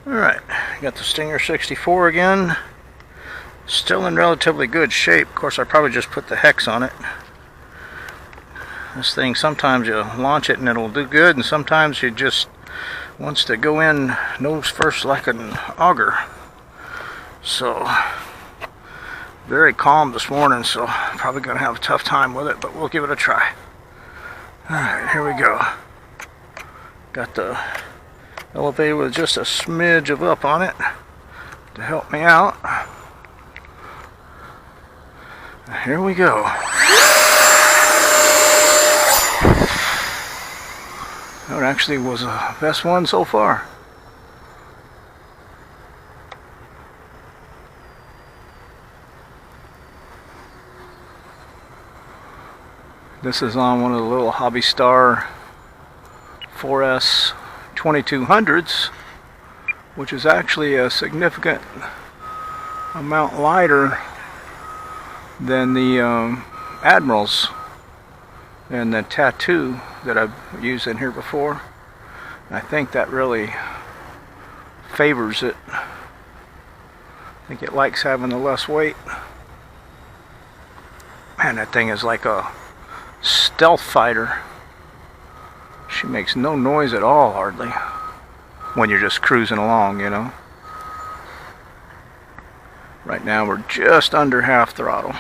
Alright, got the Stinger 64 again. Still in relatively good shape. Of course, I probably just put the hex on it. This thing, sometimes you launch it and it'll do good, and sometimes it just wants to go in nose first like an auger. So, very calm this morning, so probably going to have a tough time with it, but we'll give it a try. Alright, here we go. Got the elevator with just a smidge of up on it to help me out. Here we go. That actually was the best one so far. This is on one of the little Hobby Star 4S 2200s, which is actually a significant amount lighter than the Admirals and the Tattoo that I've used in here before. I think that really favors it. I think it likes having the less weight. Man, that thing is like a stealth fighter. She makes no noise at all, hardly, when you're just cruising along, you know. Right now we're just under half throttle.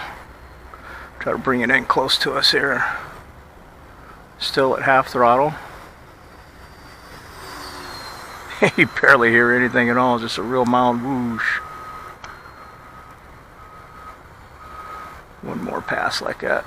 Try to bring it in close to us here. Still at half throttle. You barely hear anything at all, just a real mild whoosh. One more pass like that.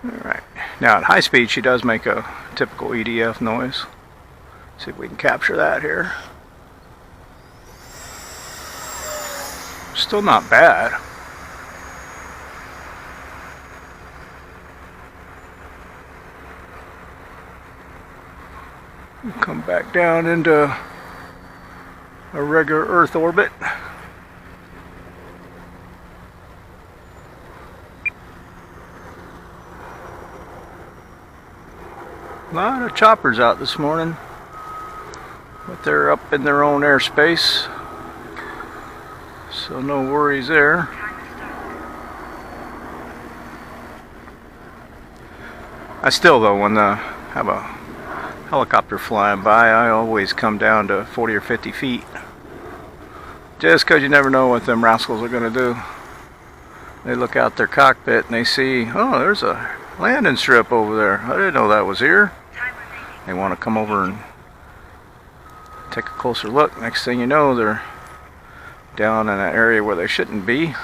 Alright, now at high speed she does make a typical EDF noise. See if we can capture that here. Still not bad. We'll come back down into a regular Earth orbit. A lot of choppers out this morning, but they're up in their own airspace, so no worries there. I still, though, when I have a helicopter flying by, I always come down to 40 or 50 feet, just because you never know what them rascals are going to do. They look out their cockpit and they see, oh, there's a landing strip over there. I didn't know that was here. They want to come over and take a closer look. Next thing you know, they're down in an area where they shouldn't be.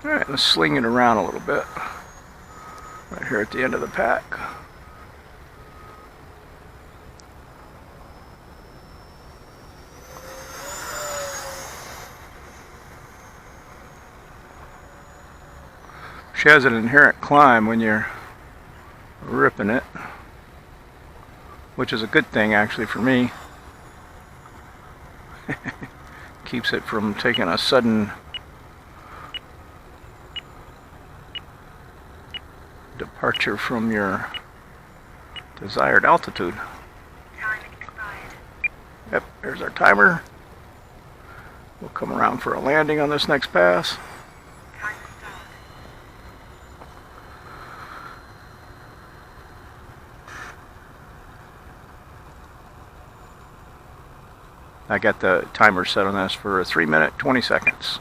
Alright, let's sling it around a little bit. Right here at the end of the pack. She has an inherent climb when you're ripping it, which is a good thing actually for me. Keeps it from taking a sudden departure from your desired altitude. Yep, there's our timer. We'll come around for a landing on this next pass. I got the timer set on this for 3 minutes, 20 seconds.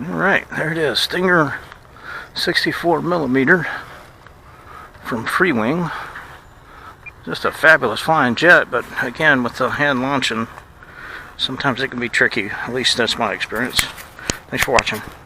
Alright, there it is. Stinger 64mm from Freewing. Just a fabulous flying jet, but again, with the hand launching, sometimes it can be tricky. At least that's my experience. Thanks for watching.